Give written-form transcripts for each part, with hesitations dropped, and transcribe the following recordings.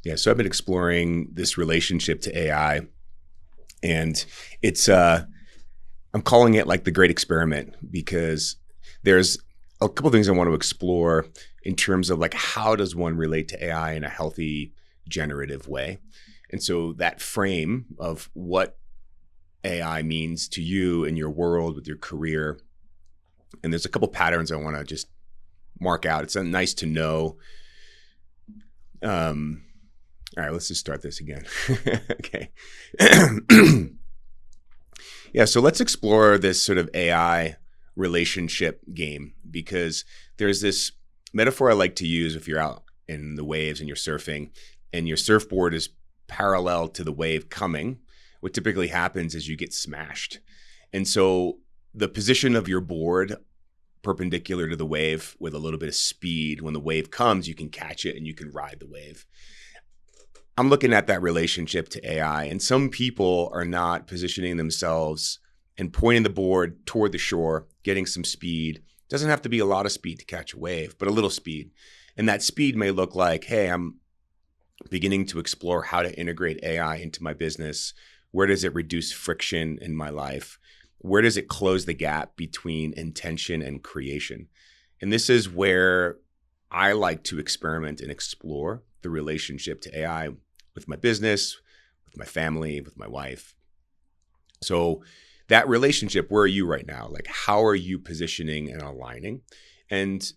Yeah, so I've been exploring this relationship to AI, and it's I'm calling it like the great experiment because there's a couple things I want to explore in terms of like how does one relate to AI in a healthy generative way. And so that frame of what AI means to you in your world with your career, and there's a couple patterns I want to just mark out. It's nice to know. Um, all right, let's just start this again. Okay. Yeah, so let's explore this sort of AI relationship game because there's this metaphor I like to use if you're out in the waves and you're surfing and your surfboard is parallel to the wave coming. What typically happens is you get smashed. And so the position of your board perpendicular to the wave with a little bit of speed, when the wave comes, you can catch it and you can ride the wave. I'm looking at that relationship to AI, and some people are not positioning themselves and pointing the board toward the shore, getting some speed. Doesn't have to be a lot of speed to catch a wave, but a little speed. And that speed may look like, hey, I'm beginning to explore how to integrate AI into my business. Where does it reduce friction in my life? Where does it close the gap between intention and creation? And this is where I like to experiment and explore the relationship to AI with my business, with my family, with my wife. So that relationship, where are you right now? Like, how are you positioning and aligning? And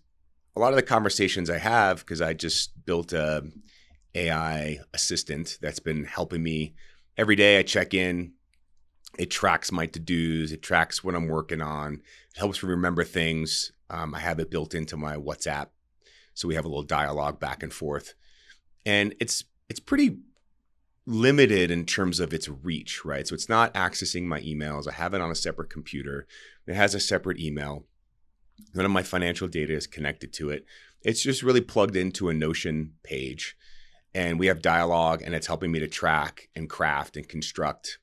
a lot of the conversations I have, because I just built a AI assistant that's been helping me every day. I check in. It tracks my to-dos. It tracks what I'm working on. It helps me remember things. I have it built into my WhatsApp. So we have a little dialogue back and forth. And it's pretty limited in terms of its reach, right? So it's not accessing my emails. I have it on a separate computer. It has a separate email. None of my financial data is connected to it. It's just really plugged into a Notion page. And we have dialogue, and it's helping me to track and craft and construct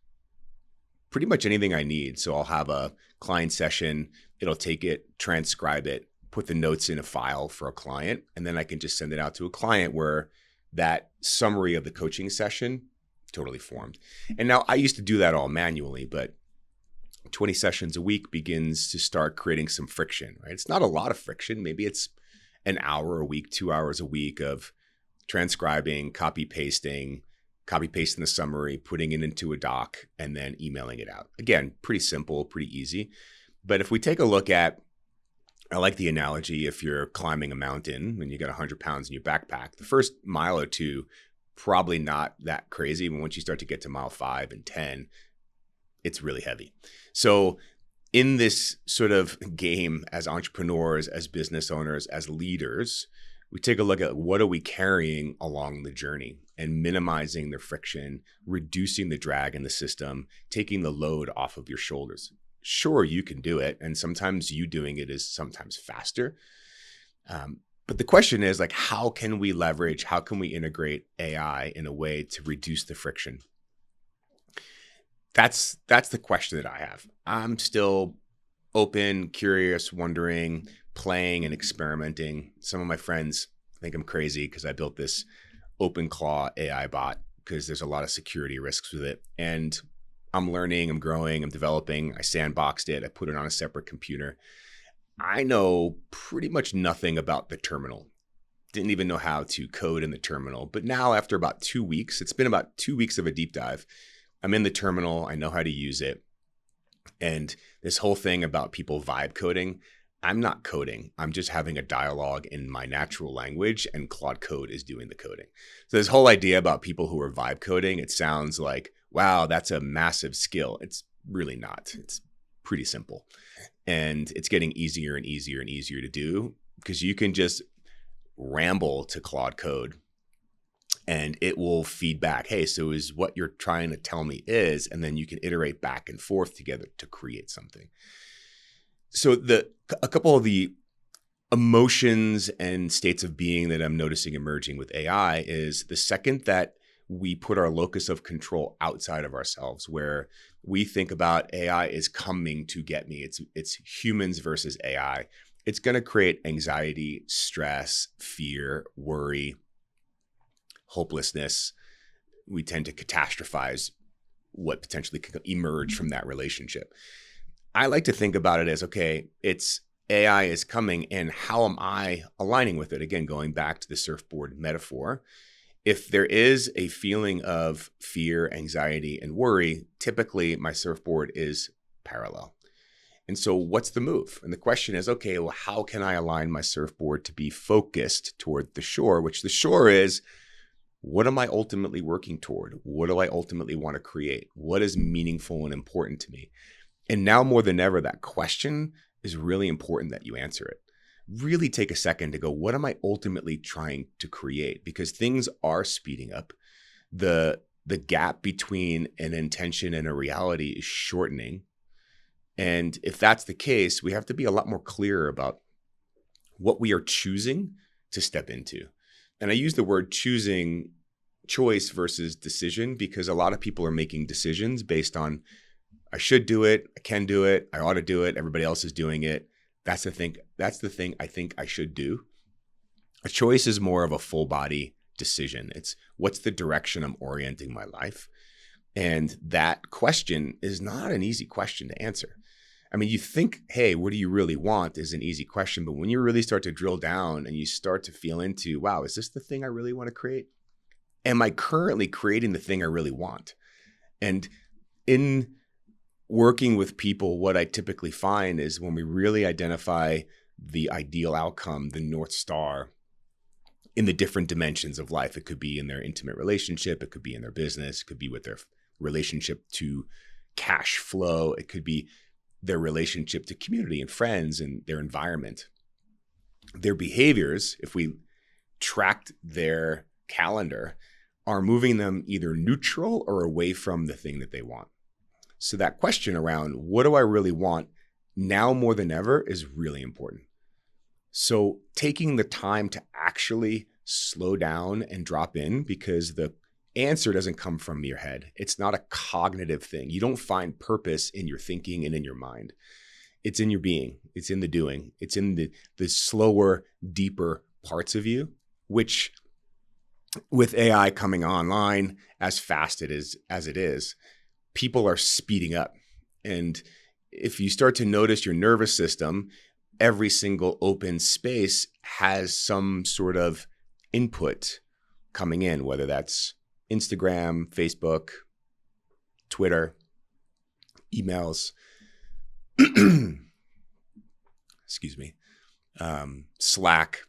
pretty much anything I need. So I'll have a client session. It'll take it, transcribe it, put the notes in a file for a client, and then I can just send it out to a client where that summary of the coaching session totally formed. And now I used to do that all manually, but 20 sessions a week begins to start creating some friction, right? It's not a lot of friction. Maybe it's an hour a week, 2 hours a week of transcribing, copy pasting the summary, putting it into a doc, and then emailing it out. Again, pretty simple, pretty easy. But if we take a look at, I like the analogy, if you're climbing a mountain and you got 100 pounds in your backpack, the first mile or two, probably not that crazy. But once you start to get to mile 5 and 10, it's really heavy. So in this sort of game as entrepreneurs, as business owners, as leaders, we take a look at what are we carrying along the journey and minimizing the friction, reducing the drag in the system, taking the load off of your shoulders. Sure, you can do it. And sometimes you doing it is sometimes faster. But the question is like, how can we leverage, how can we integrate AI in a way to reduce the friction? That's the question that I have. I'm still open, curious, wondering, playing and experimenting. Some of my friends think I'm crazy because I built this OpenClaw AI bot because there's a lot of security risks with it. And I'm learning, I'm growing, I'm developing. I sandboxed it. I put it on a separate computer. I know pretty much nothing about the terminal. Didn't even know how to code in the terminal. But now after about 2 weeks, it's been about 2 weeks of a deep dive. I'm in the terminal. I know how to use it. And this whole thing about people vibe coding, I'm not coding. I'm just having a dialogue in my natural language, and Claude Code is doing the coding. So this whole idea about people who are vibe coding, it sounds like, wow, that's a massive skill. It's really not. It's pretty simple. And it's getting easier and easier and easier to do because you can just ramble to Claude Code and it will feed back, hey, so is what you're trying to tell me is, and then you can iterate back and forth together to create something. So a couple of the emotions and states of being that I'm noticing emerging with AI is the second that we put our locus of control outside of ourselves, where we think about AI is coming to get me. It's humans versus AI. It's going to create anxiety, stress, fear, worry, hopelessness. We tend to catastrophize what potentially could emerge from that relationship. I like to think about it as, okay, it's AI is coming and how am I aligning with it? Again, going back to the surfboard metaphor, if there is a feeling of fear, anxiety, and worry, typically my surfboard is parallel. And so what's the move? And the question is, okay, well, how can I align my surfboard to be focused toward the shore, which the shore is, what am I ultimately working toward? What do I ultimately want to create? What is meaningful and important to me? And now more than ever, that question is really important that you answer it. Really take a second to go, what am I ultimately trying to create? Because things are speeding up. The gap between an intention and a reality is shortening. And if that's the case, we have to be a lot more clear about what we are choosing to step into. And I use the word choosing, choice versus decision, because a lot of people are making decisions based on, I should do it, I can do it, I ought to do it, everybody else is doing it. That's the thing I think I should do. A choice is more of a full body decision. It's what's the direction I'm orienting my life? And that question is not an easy question to answer. I mean, you think, hey, what do you really want is an easy question. But when you really start to drill down and you start to feel into, wow, is this the thing I really want to create? Am I currently creating the thing I really want? And in working with people, what I typically find is when we really identify the ideal outcome, the North Star, in the different dimensions of life, it could be in their intimate relationship, it could be in their business, it could be with their relationship to cash flow, it could be their relationship to community and friends and their environment. Their behaviors, if we tracked their calendar, are moving them either neutral or away from the thing that they want. So that question around what do I really want now more than ever is really important. So taking the time to actually slow down and drop in, because the answer doesn't come from your head. It's not a cognitive thing. You don't find purpose in your thinking and in your mind. It's in your being. It's in the doing. It's in the slower, deeper parts of you, which with AI coming online as fast as it is, people are speeding up. And if you start to notice your nervous system, every single open space has some sort of input coming in, whether that's Instagram, Facebook, Twitter, emails, excuse me, Slack,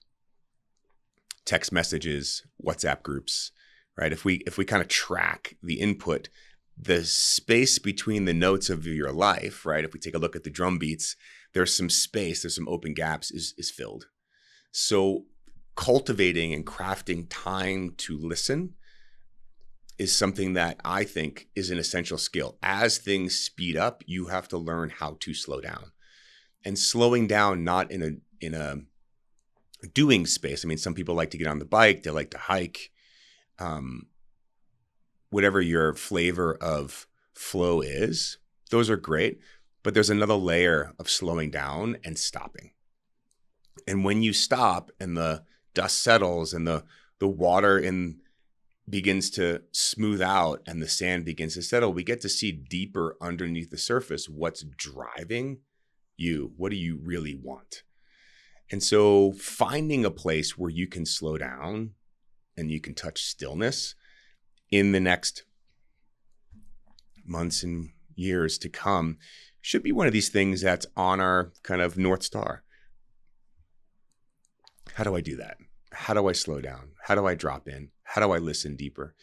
text messages, WhatsApp groups, right? If we kind of track the input, the space between the notes of your life, right? If we take a look at the drum beats, there's some space, there's some open gaps is filled. So cultivating and crafting time to listen is something that I think is an essential skill. As things speed up, you have to learn how to slow down. And slowing down not in a doing space. I mean, some people like to get on the bike, they like to hike. Whatever your flavor of flow is, those are great. But there's another layer of slowing down and stopping. And when you stop and the dust settles and the water begins to smooth out and the sand begins to settle, we get to see deeper underneath the surface what's driving you. What do you really want? And so finding a place where you can slow down and you can touch stillness in the next months and years to come should be one of these things that's on our kind of North Star. How do I do that? How do I slow down? How do I drop in? How do I listen deeper?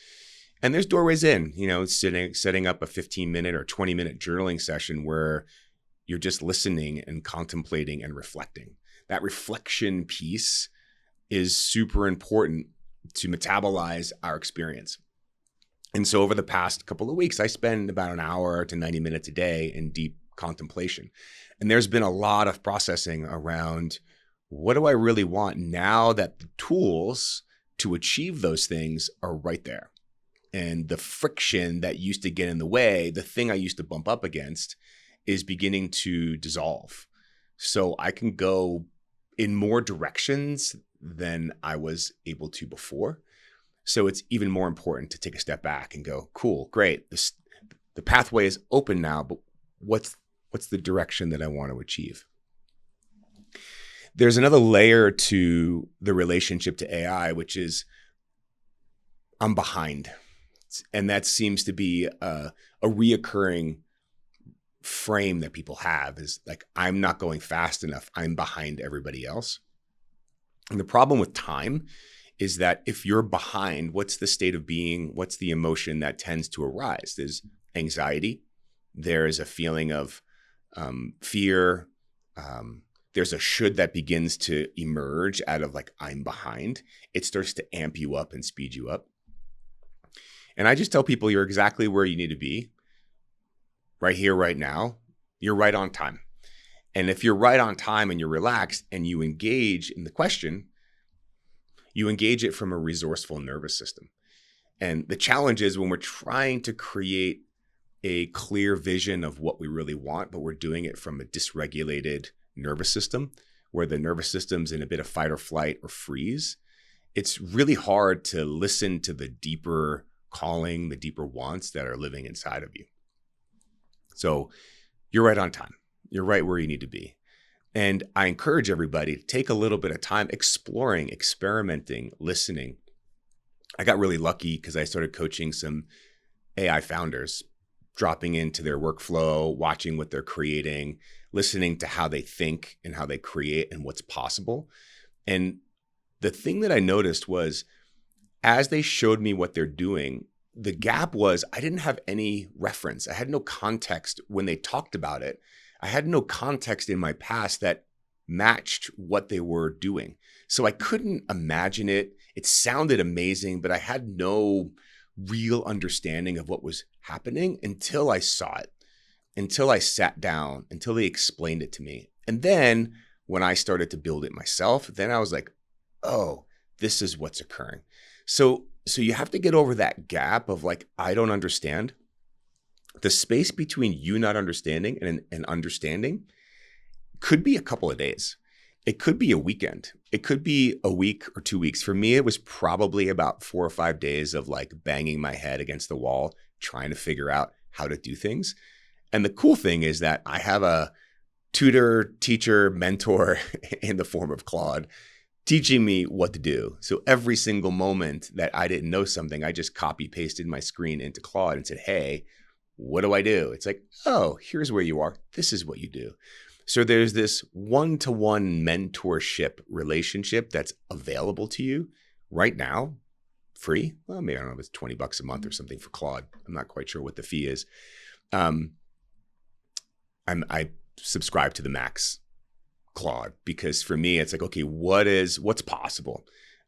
And there's doorways in, setting up a 15-minute or 20-minute journaling session where you're just listening and contemplating and reflecting. That reflection piece is super important to metabolize our experience. And so over the past couple of weeks, I spend about an hour to 90 minutes a day in deep contemplation. And there's been a lot of processing around, what do I really want now that the tools to achieve those things are right there? And the friction that used to get in the way, the thing I used to bump up against, is beginning to dissolve. So I can go in more directions than I was able to before. So it's even more important to take a step back and go, cool, great. The pathway is open now, but what's the direction that I want to achieve? There's another layer to the relationship to AI, which is I'm behind. And that seems to be a reoccurring frame that people have, is like, I'm not going fast enough. I'm behind everybody else. And the problem with time is that if you're behind, what's the state of being? What's the emotion that tends to arise? There's anxiety. There's a feeling of fear. There's a should that begins to emerge out of like, I'm behind. It starts to amp you up and speed you up. And I just tell people, you're exactly where you need to be right here, right now. You're right on time. And if you're right on time and you're relaxed and you engage in the question, you engage it from a resourceful nervous system. And the challenge is when we're trying to create a clear vision of what we really want, but we're doing it from a dysregulated nervous system, where the nervous system's in a bit of fight or flight or freeze, it's really hard to listen to the deeper calling, the deeper wants that are living inside of you. So you're right on time. You're right where you need to be. And I encourage everybody to take a little bit of time exploring, experimenting, listening. I got really lucky because I started coaching some AI founders, dropping into their workflow, watching what they're creating, listening to how they think and how they create and what's possible. And the thing that I noticed was, as they showed me what they're doing, the gap was I didn't have any reference. I had no context when they talked about it. I had no context in my past that matched what they were doing. So I couldn't imagine it. It sounded amazing, but I had no real understanding of what was happening until I saw it, until I sat down, until they explained it to me. And then when I started to build it myself, then I was like, oh, this is what's occurring. So you have to get over that gap of like, I don't understand. The space between you not understanding and understanding could be a couple of days. It could be a weekend. It could be a week or 2 weeks. For me, it was probably about 4 or 5 days of like banging my head against the wall, trying to figure out how to do things. And the cool thing is that I have a tutor, teacher, mentor in the form of Claude teaching me what to do. So every single moment that I didn't know something, I just copy pasted my screen into Claude and said, hey, what do I do? It's like, oh, here's where you are. This is what you do. So there's this one-to-one mentorship relationship that's available to you right now, free. Well, maybe I don't know if it's $20 a month or something for Claude. I'm not quite sure what the fee is. I subscribe to the Max Claude because for me, it's like, okay, what's possible?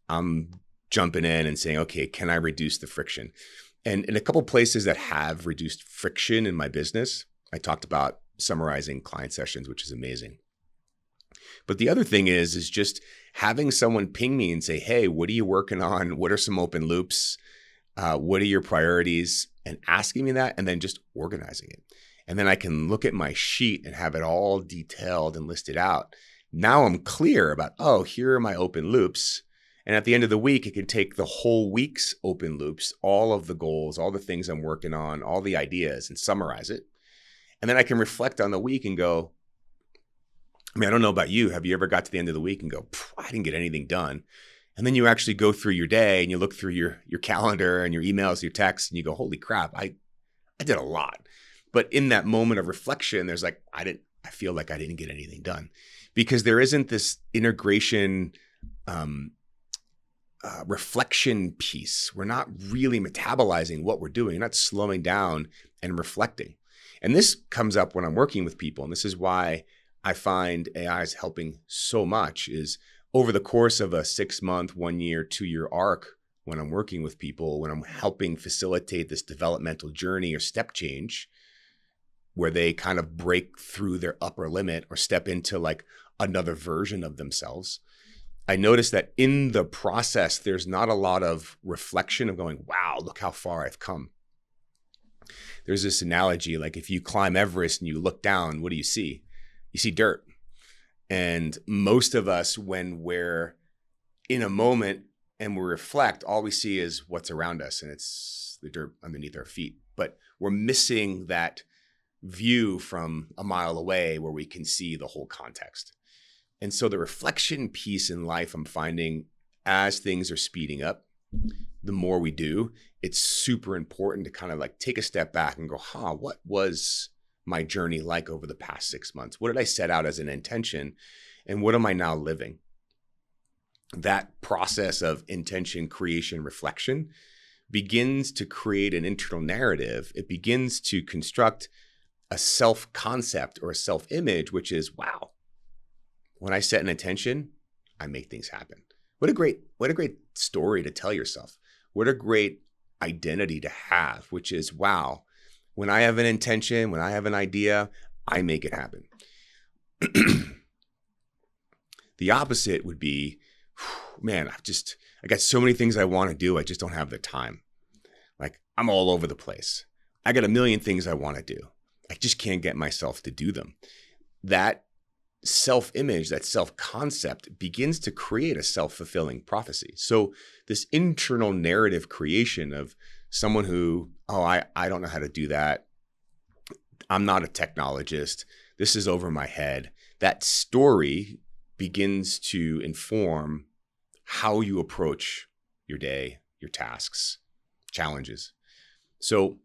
I'm jumping in and saying, okay, can I reduce the friction? And in a couple places that have reduced friction in my business, I talked about summarizing client sessions, which is amazing. But the other thing is just having someone ping me and say, hey, what are you working on? What are some open loops? What are your priorities? And asking me that, and then just organizing it. And then I can look at my sheet and have it all detailed and listed out. Now I'm clear about, oh, here are my open loops. And at the end of the week, it can take the whole week's open loops, all of the goals, all the things I'm working on, all the ideas, and summarize it. And then I can reflect on the week and go, I mean, I don't know about you. Have you ever got to the end of the week and go, I didn't get anything done? And then you actually go through your day and you look through your calendar and your emails, your texts, and you go, holy crap, I did a lot. But in that moment of reflection, there's like, I feel like I didn't get anything done because there isn't this integration, reflection piece. We're not really metabolizing what we're doing. We're not slowing down and reflecting. And this comes up when I'm working with people. And this is why I find AI is helping so much is over the course of a 6-month, 1 year, 2 year arc, when I'm working with people, when I'm helping facilitate this developmental journey or step change, where they kind of break through their upper limit or step into like another version of themselves. I noticed that in the process, there's not a lot of reflection of going, wow, look how far I've come. There's this analogy, like if you climb Everest and you look down, what do you see? You see dirt. And most of us, when we're in a moment and we reflect, all we see is what's around us, and it's the dirt underneath our feet. But we're missing that view from a mile away where we can see the whole context. And so the reflection piece in life, I'm finding as things are speeding up, the more we do, it's super important to kind of like take a step back and go, what was my journey like over the past 6 months? What did I set out as an intention? And what am I now living? That process of intention, creation, reflection begins to create an internal narrative. It begins to construct a self-concept or a self-image, which is, wow, when I set an intention, I make things happen. What a great story to tell yourself. What a great identity to have, which is, wow, when I have an intention, when I have an idea, I make it happen. The opposite would be, man, I got so many things I want to do. I just don't have the time. Like, I'm all over the place. I got a million things I want to do. I just can't get myself to do them. That self-image, that self-concept begins to create a self-fulfilling prophecy. So this internal narrative creation of someone who, I don't know how to do that. I'm not a technologist. This is over my head. That story begins to inform how you approach your day, your tasks, challenges. So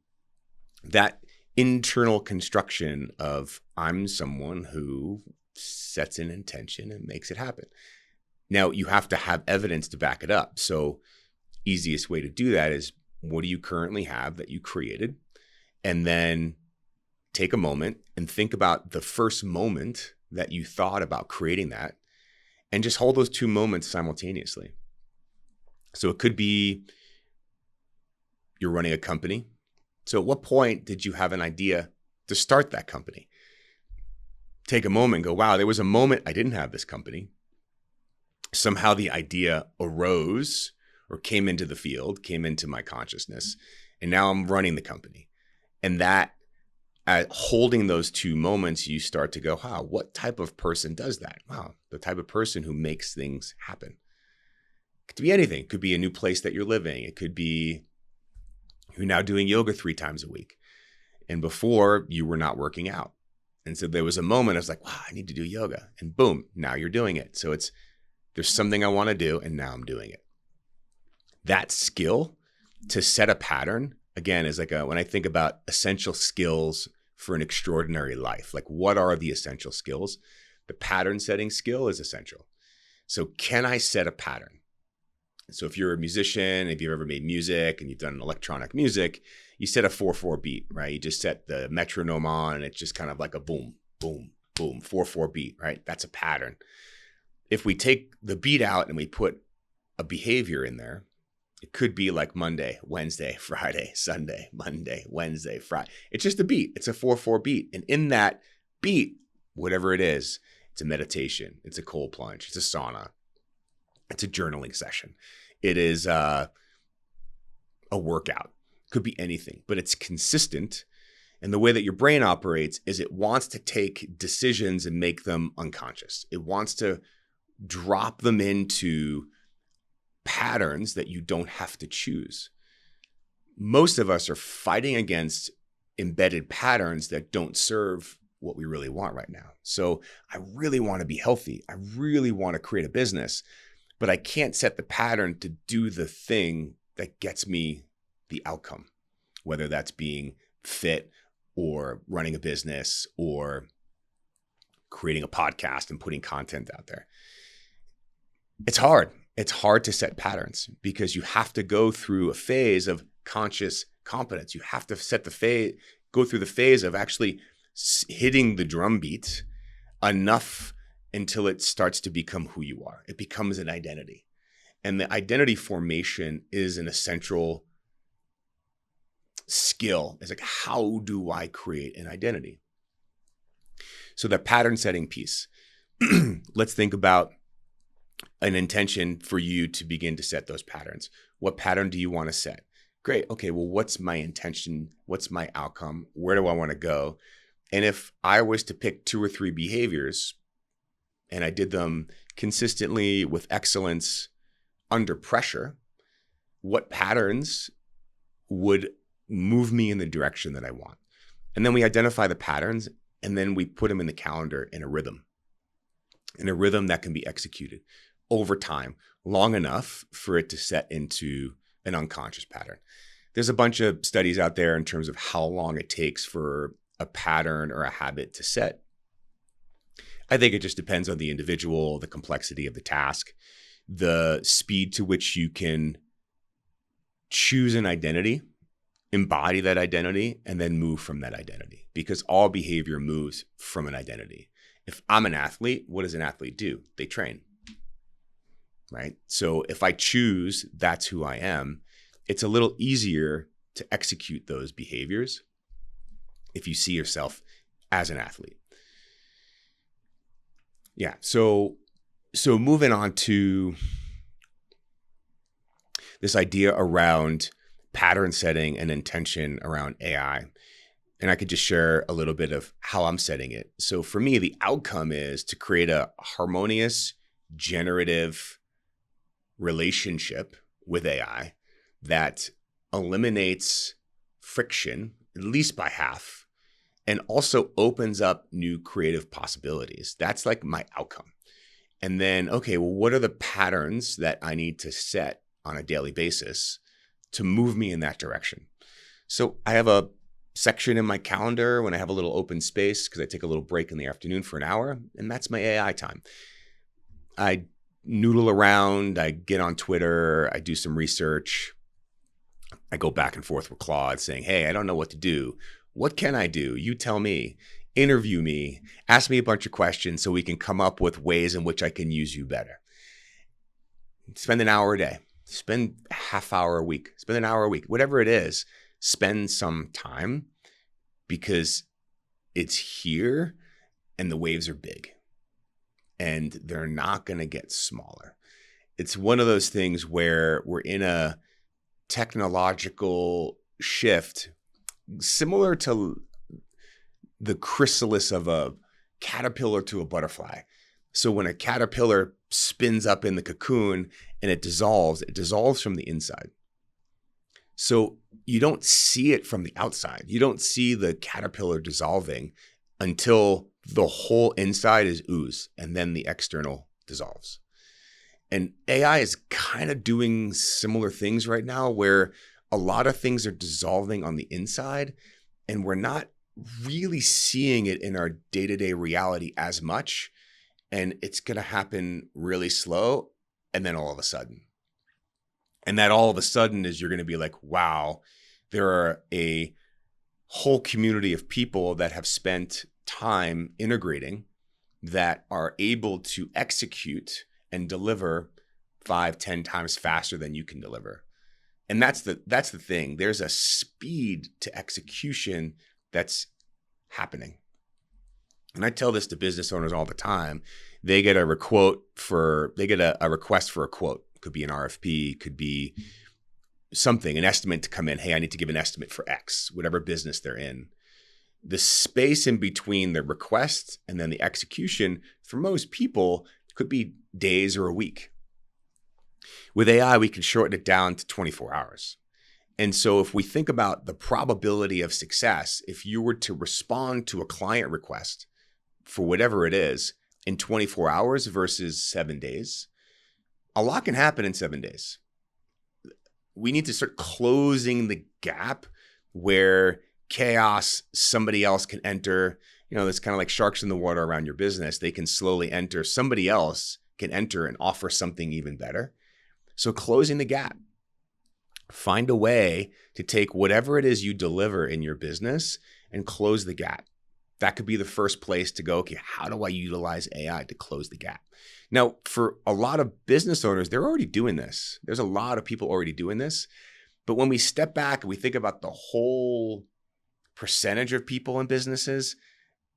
that internal construction of I'm someone who sets an intention and makes it happen. Now, you have to have evidence to back it up. So easiest way to do that is, what do you currently have that you created? And then take a moment and think about the first moment that you thought about creating that, and just hold those two moments simultaneously. So it could be you're running a company. So at what point did you have an idea to start that company? Take a moment and go, wow, there was a moment I didn't have this company. Somehow the idea arose or came into the field, came into my consciousness, and now I'm running the company. And that, holding those two moments, you start to go, what type of person does that? Wow, the type of person who makes things happen. It could be anything. It could be a new place that you're living. It could be you're now doing yoga 3 times a week. And before, you were not working out. And so there was a moment I was like, wow, I need to do yoga. And boom, now you're doing it. So there's something I want to do, and now I'm doing it. That skill to set a pattern, again, is like when I think about essential skills for an extraordinary life, like what are the essential skills? The pattern setting skill is essential. So can I set a pattern? So if you're a musician, if you've ever made music and you've done electronic music, you set a 4/4 beat, right? You just set the metronome on, and it's just kind of like a boom, boom, boom, 4/4 beat, right? That's a pattern. If we take the beat out and we put a behavior in there, it could be like Monday, Wednesday, Friday, Sunday, Monday, Wednesday, Friday. It's just a beat. It's a 4/4 beat. And in that beat, whatever it is, it's a meditation. It's a cold plunge. It's a sauna. It's a journaling session. It is a workout. Could be anything, but it's consistent. And the way that your brain operates is it wants to take decisions and make them unconscious. It wants to drop them into patterns that you don't have to choose. Most of us are fighting against embedded patterns that don't serve what we really want right now. So I really want to be healthy. I really want to create a business, but I can't set the pattern to do the thing that gets me the outcome, whether that's being fit or running a business or creating a podcast and putting content out there. It's hard. It's hard to set patterns because you have to go through a phase of conscious competence. You have to go through the phase of actually hitting the drum beat enough until it starts to become who you are. It becomes an identity. And the identity formation is an essential skill. It's like, how do I create an identity? So the pattern setting piece, let's think about an intention for you to begin to set those patterns. What pattern do you want to set? Great. Okay, well, what's my intention? What's my outcome? Where do I want to go? And if I was to pick 2 or 3 behaviors and I did them consistently with excellence under pressure, what patterns would move me in the direction that I want. And then we identify the patterns, and then we put them in the calendar in a rhythm that can be executed over time, long enough for it to set into an unconscious pattern. There's a bunch of studies out there in terms of how long it takes for a pattern or a habit to set. I think it just depends on the individual, the complexity of the task, the speed to which you can choose an identity, embody that identity, and then move from that identity, because all behavior moves from an identity. If I'm an athlete, what does an athlete do? They train, right? So if I choose that's who I am, it's a little easier to execute those behaviors if you see yourself as an athlete. Yeah, so moving on to this idea around pattern setting and intention around AI. And I could just share a little bit of how I'm setting it. So for me, the outcome is to create a harmonious, generative relationship with AI that eliminates friction, at least by half, and also opens up new creative possibilities. That's like my outcome. And then, okay, well, what are the patterns that I need to set on a daily basis to move me in that direction? So I have a section in my calendar when I have a little open space, because I take a little break in the afternoon for an hour, and that's my AI time. I noodle around, I get on Twitter, I do some research. I go back and forth with Claude saying, hey, I don't know what to do. What can I do? You tell me. Interview me. Ask me a bunch of questions so we can come up with ways in which I can use you better. Spend an hour a day. Spend a half hour a week. Spend an hour a week. Whatever it is, spend some time, because it's here and the waves are big and they're not going to get smaller. It's one of those things where we're in a technological shift similar to the chrysalis of a caterpillar to a butterfly. So when a caterpillar spins up in the cocoon and it dissolves from the inside. So you don't see it from the outside. You don't see the caterpillar dissolving until the whole inside is ooze, and then the external dissolves. And AI is kind of doing similar things right now, where a lot of things are dissolving on the inside, and we're not really seeing it in our day-to-day reality as much. And it's going to happen really slow, and then all of a sudden. And that all of a sudden is you're going to be like, wow, there are a whole community of people that have spent time integrating that are able to execute and deliver 5-10 times faster than you can deliver. And that's the thing. There's a speed to execution that's happening. And I tell this to business owners all the time. They get a request for a quote. Could be an RFP, could be something, an estimate to come in. Hey, I need to give an estimate for X, whatever business they're in. The space in between the request and then the execution for most people could be days or a week. With AI, we can shorten it down to 24 hours. And so if we think about the probability of success, if you were to respond to a client request for whatever it is in 24 hours versus 7 days, a lot can happen in 7 days. We need to start closing the gap where chaos, somebody else can enter. It's kind of like sharks in the water around your business. They can slowly enter. Somebody else can enter and offer something even better. So closing the gap. Find a way to take whatever it is you deliver in your business and close the gap. That could be the first place to go, okay, how do I utilize AI to close the gap? Now, for a lot of business owners, they're already doing this. There's a lot of people already doing this. But when we step back and we think about the whole percentage of people in businesses,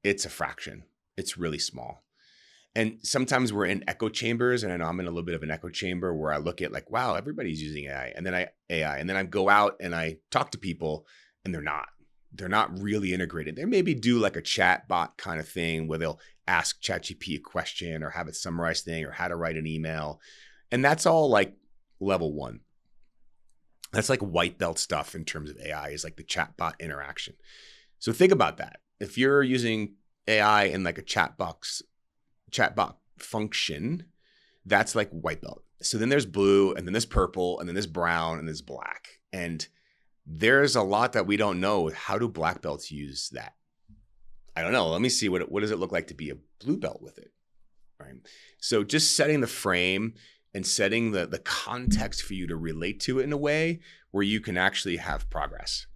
it's a fraction. It's really small. And sometimes we're in echo chambers, and I know I'm in a little bit of an echo chamber where I look at like, wow, everybody's using AI. And then I go out and I talk to people, and they're not. They're not really integrated. They maybe do like a chat bot kind of thing where they'll ask ChatGPT a question or have it summarize thing or how to write an email. And that's all like level one. That's like white belt stuff in terms of AI, is like the chatbot interaction. So think about that. If you're using AI in like a chatbot function, that's like white belt. So then there's blue, and then there's purple, and then there's brown, and there's black. And there's a lot that we don't know. How do black belts use that? I don't know. Let me see what does it look like to be a blue belt with it, right? So just setting the frame and setting the context for you to relate to it in a way where you can actually have progress.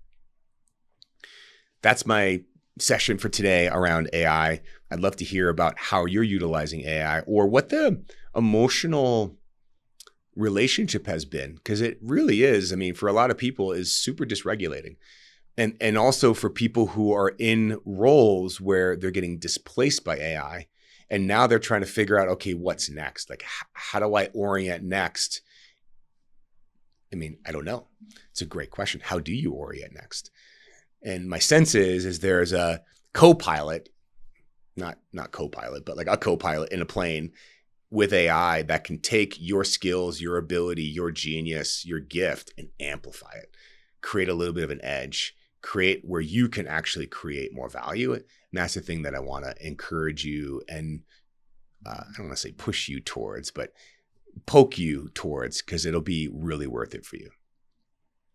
That's my session for today around AI. I'd love to hear about how you're utilizing AI, or what the emotional relationship has been, because it really is, I mean, for a lot of people, is super dysregulating. And also for people who are in roles where they're getting displaced by AI, and now they're trying to figure out, okay, what's next? Like, how do I orient next? I mean, I don't know. It's a great question. How do you orient next? And my sense is there's a co-pilot, not co-pilot, but like a co-pilot in a plane with AI that can take your skills, your ability, your genius, your gift, and amplify it, create a little bit of an edge, create where you can actually create more value. And that's the thing that I want to encourage you, and I don't want to say push you towards, but poke you towards, because it'll be really worth it for you.